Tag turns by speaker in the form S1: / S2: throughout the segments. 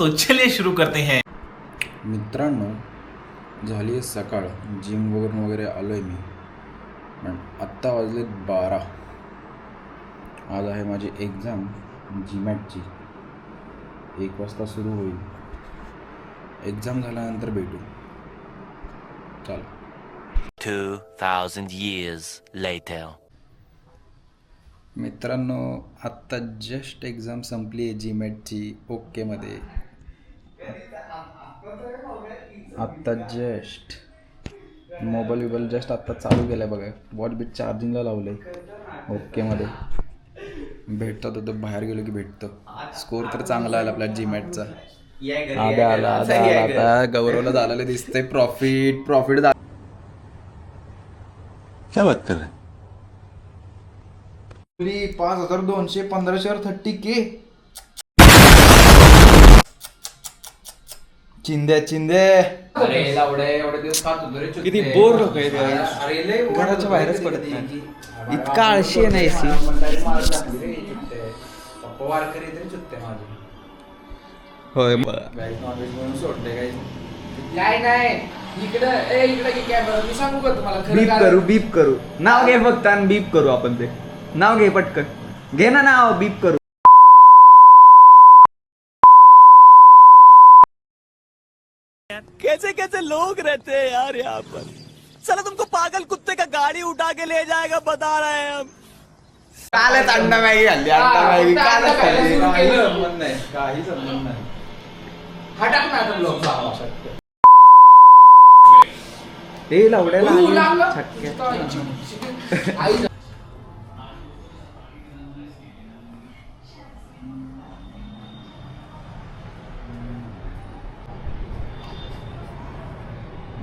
S1: तो चलिए शुरू करते हैं।
S2: मित्रांनो, झाली आहे सकाळ. जिम वगैरे आलो आहे मी. पण आत्ता वाजलेत 12. आज आहे माझी एक्झाम जीमॅटची. 1 वाजता सुरू होईल. एक्झाम झाल्यानंतर भेटू. चला.
S3: 2000 years later.
S2: मित्रांनो, आत्ता जस्ट एक्झाम संपली आहे जीमॅटची ओकेमध्ये. आत्ता जस्ट मोबाईल जस्ट आत्ता चालू केला आहे बघा. वॉच बीट चार्जिंगला लावलं आहे ओकेमध्ये. भेटतो तर बाहेर गेलो की भेटतो. स्कोर तर चांगला आला आपल्या जीमॅटचा. आला आता गौरवला झालेलं दिसतंय. प्रॉफिट
S4: क्या बात कर रहे हैं?
S2: 5200 1500 30K. चिंदे
S5: किती बोर लोक आहेत घराच्या बाहेरच पडत नाही. इतका आळशी आहे ना एसी. होय
S6: काय नाही इकडे कॅमेरा मी सांगू का तुम्हाला
S5: बीप करू नाव घे फक्त आणि बीप करू. आपण ते नाव घे पटकन घे ना नाव बीप करू.
S4: कैसे कैसे लोग रहते हैं यार यहाँ पर. चलो तुमको पागल कुत्ते का गाड़ी उठा के ले जाएगा बता रहे हैं हम.
S5: कालच अंडा मॅगी खाल्ली.
S2: काही संबंध नाही.
S6: हटाक ना आता ब्लॉग लावा.
S5: ते लावड्याला
S6: तू लावलं? आई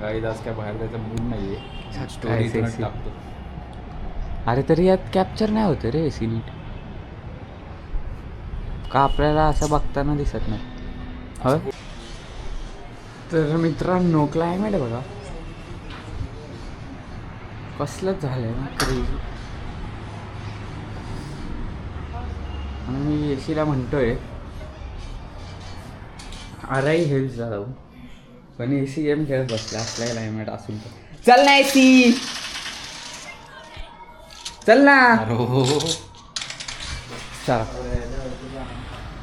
S2: गाईज आज काय बाहेर जायचा मूड नाहीये. स्टोरी टाकतो.
S7: अरे तरी यात कॅप्चर नाही होतं रे एसी नीट. का आपल्याला असं बघताना दिसत नाही. होय. तर मित्रांनो, क्लायमेट बघा कसलंच झालंय ना क्रेझी. आणि मी एसीला म्हणतोय अरे हिल्सला जाऊ, पण एसी गेम खेळत बसला असला क्लायमेट असून तर. चल ना एसी, चल ना. चला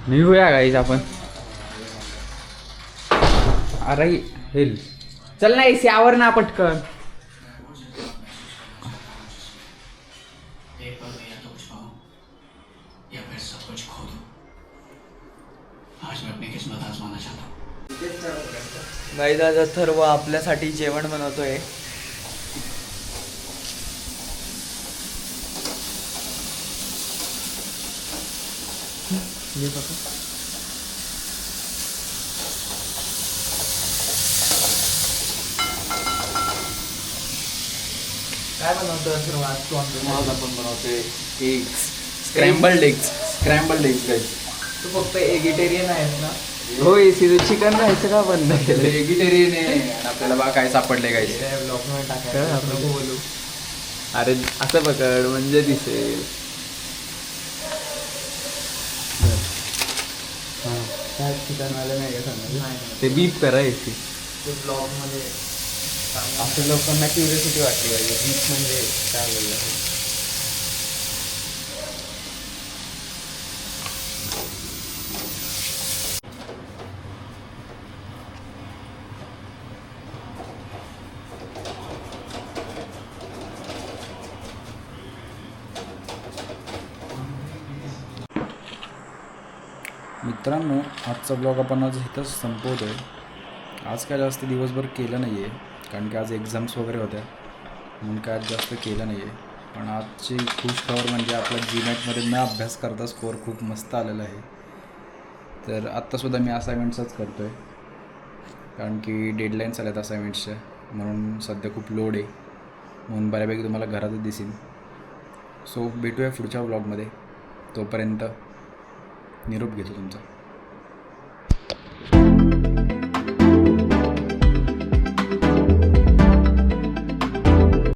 S7: निघूया गाईज आपण. अरे हिल चल ना एसी आवर ना पटकन.
S5: गाईज आज अथर्व आपल्यासाठी जेवण बनवतोय.
S6: काय बनवतो
S2: आज आपण बनवतोय एग्स. Scrambled eggs guys.
S6: तू फक्त एगिटेरियन आहेस ना?
S7: हो एसी तू चिकन राहायचं का बंद केलं?
S2: व्हेजिटेरियन आहे आणि आपल्याला बघा काय सापडले गाईज.
S6: ब्लॉग मध्ये टाकायचं नको बोलू.
S7: अरे असं पकड म्हणजे दिसेल. काय चिकनवाला नाही का सांगा. ते बीप करा एसी.
S6: ते ब्लॉग मध्ये
S7: असं लोकांना क्युरियोसिटी वाटली पाहिजे बीप म्हणजे काय बोललं.
S2: मित्रांनो, आजचा ब्लॉग आपण आज इथंच संपवतो आहे. आज काय जास्त दिवसभर केलं नाही आहे, कारण की आज एक्झाम्स वगैरे होत्या म्हणून काय आज जास्त केलं नाही आहे. पण आजची खुश खबर म्हणजे आपल्या जीमॅटमध्ये न अभ्यास करता स्कोअर खूप मस्त आलेला आहे. तर आत्तासुद्धा मी असाइनमेंट्सच करतो आहे, कारण की डेडलाईन्स आल्यात असाइनमेंट्सच्या. म्हणून सध्या खूप लोड आहे, म्हणून बऱ्यापैकी तुम्हाला घरातच दिसेल. सो भेटूया पुढच्या ब्लॉगमध्ये. तोपर्यंत निरोप घेतो तुमचा.